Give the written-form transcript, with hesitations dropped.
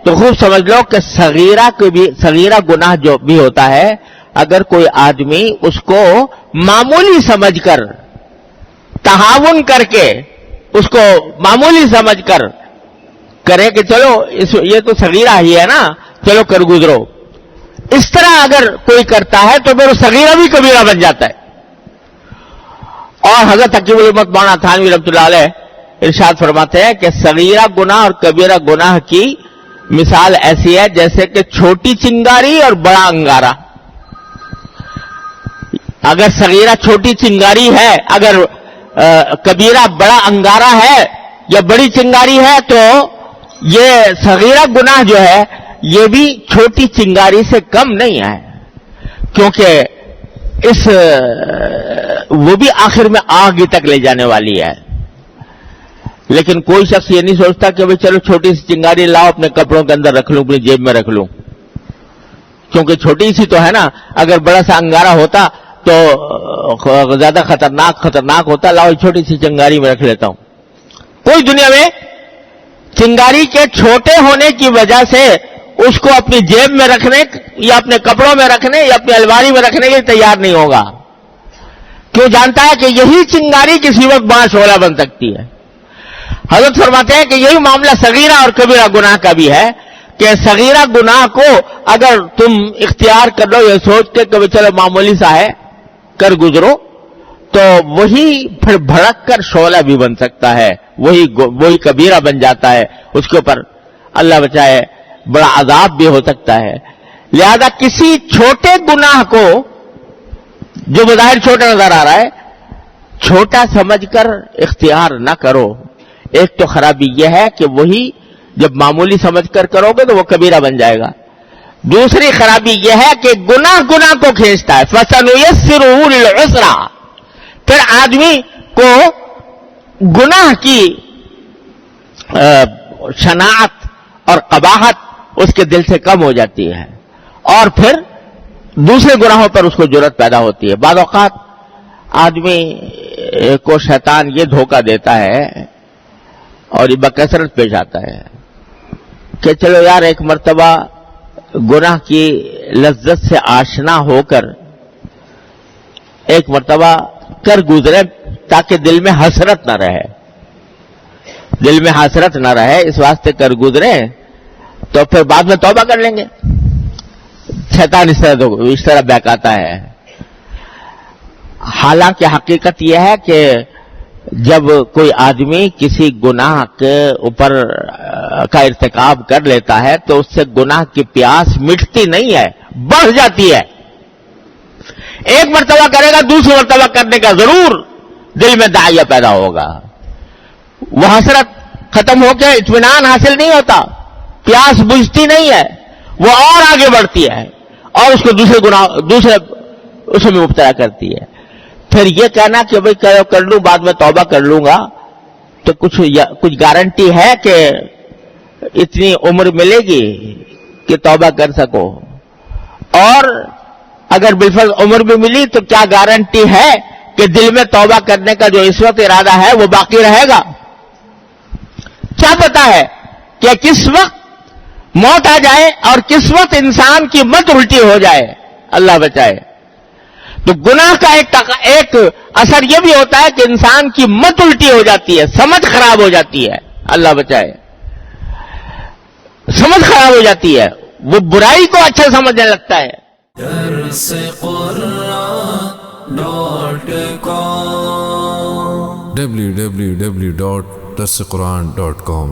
تو خوب سمجھ لو کہ صغیرہ گناہ جو بھی ہوتا ہے، اگر کوئی آدمی اس کو معمولی سمجھ کر، تہاون کر کے اس کو معمولی سمجھ کر کرے کہ چلو یہ تو صغیرہ ہی ہے نا، چلو کر گزرو، اس طرح اگر کوئی کرتا ہے تو پھر وہ صغیرہ بھی کبیرہ بن جاتا ہے۔ اور حضرت حکیم الامت مولانا تھانوی رحمۃ اللہ علیہ ارشاد فرماتے ہیں کہ صغیرہ گناہ اور کبیرہ گناہ کی مثال ایسی ہے جیسے کہ چھوٹی چنگاری اور بڑا انگارہ۔ اگر صغیرہ چھوٹی چنگاری ہے، اگر کبیرہ بڑا انگارہ ہے یا بڑی چنگاری ہے، تو یہ صغیرہ گناہ جو ہے یہ بھی چھوٹی چنگاری سے کم نہیں ہے، کیونکہ وہ بھی آخر میں آگ تک لے جانے والی ہے۔ لیکن کوئی شخص یہ نہیں سوچتا کہ بھئی چلو چھوٹی سی چنگاری لاؤ اپنے کپڑوں کے اندر رکھ لوں، اپنی جیب میں رکھ لوں، کیونکہ چھوٹی سی تو ہے نا، اگر بڑا سا انگارہ ہوتا تو زیادہ خطرناک ہوتا، لاؤ چھوٹی سی چنگاری میں رکھ لیتا ہوں۔ کوئی دنیا میں چنگاری کے چھوٹے ہونے کی وجہ سے اس کو اپنی جیب میں رکھنے یا اپنے کپڑوں میں رکھنے یا اپنی الماری میں رکھنے کے لیے تیار نہیں ہوگا، کیوں؟ جانتا ہے کہ یہی چنگاری کسی وقت بڑا شعلہ بن سکتی ہے۔ حضرت فرماتے ہیں کہ یہی معاملہ صغیرہ اور کبیرہ گناہ کا بھی ہے، کہ صغیرہ گناہ کو اگر تم اختیار کر لو یہ سوچ کے کہ چلو معمولی سا ہے کر گزرو، تو وہی پھر بھڑک کر شعلہ بھی بن سکتا ہے، وہی کبیرہ بن جاتا ہے، اس کے اوپر اللہ بچائے بڑا عذاب بھی ہو سکتا ہے۔ لہذا کسی چھوٹے گناہ کو جو بظاہر چھوٹا نظر آ رہا ہے، چھوٹا سمجھ کر اختیار نہ کرو۔ ایک تو خرابی یہ ہے کہ وہی جب معمولی سمجھ کر کرو گے تو وہ کبیرہ بن جائے گا۔ دوسری خرابی یہ ہے کہ گناہ کو کھینچتا ہے، فَسَنُيَسِّرُهُ لِلْعُسْرَىٰ، پھر آدمی کو گناہ کی شناعت اور قباحت اس کے دل سے کم ہو جاتی ہے، اور پھر دوسرے گناہوں پر اس کو جرأت پیدا ہوتی ہے۔ بعض اوقات آدمی کو شیطان یہ دھوکہ دیتا ہے اور یہ بکثرت پیش آتا ہے کہ چلو یار ایک مرتبہ گناہ کی لذت سے آشنا ہو کر ایک مرتبہ کر گزرے تاکہ دل میں حسرت نہ رہے، دل میں حسرت نہ رہے، اس واسطے کر گزرے تو پھر بعد میں توبہ کر لیں گے۔ شیطان اس طرح بہکاتا ہے۔ حالانکہ حقیقت یہ ہے کہ جب کوئی آدمی کسی گناہ کے اوپر کا ارتکاب کر لیتا ہے تو اس سے گناہ کی پیاس مٹتی نہیں ہے، بڑھ جاتی ہے۔ ایک مرتبہ کرے گا، دوسری مرتبہ کرنے کا ضرور دل میں داعیہ پیدا ہوگا، وہ حسرت ختم ہو کے اطمینان حاصل نہیں ہوتا، پیاس بجھتی نہیں ہے، وہ اور آگے بڑھتی ہے اور اس کو دوسرے اس میں مبتلا کرتی ہے۔ پھر یہ کہنا کہ بھئی کر لوں بعد میں توبہ کر لوں گا، تو کچھ گارنٹی ہے کہ اتنی عمر ملے گی کہ توبہ کر سکو؟ اور اگر بالفرض عمر بھی ملی تو کیا گارنٹی ہے کہ دل میں توبہ کرنے کا جو اس وقت ارادہ ہے وہ باقی رہے گا؟ کیا پتا ہے کہ کس وقت موت آ جائے اور کس وقت انسان کی مت الٹی ہو جائے، اللہ بچائے۔ تو گناہ کا ایک اثر یہ بھی ہوتا ہے کہ انسان کی مت الٹی ہو جاتی ہے، سمجھ خراب ہو جاتی ہے، اللہ بچائے، سمجھ خراب ہو جاتی ہے، وہ برائی کو اچھا سمجھنے لگتا ہے۔ www.darsequran.com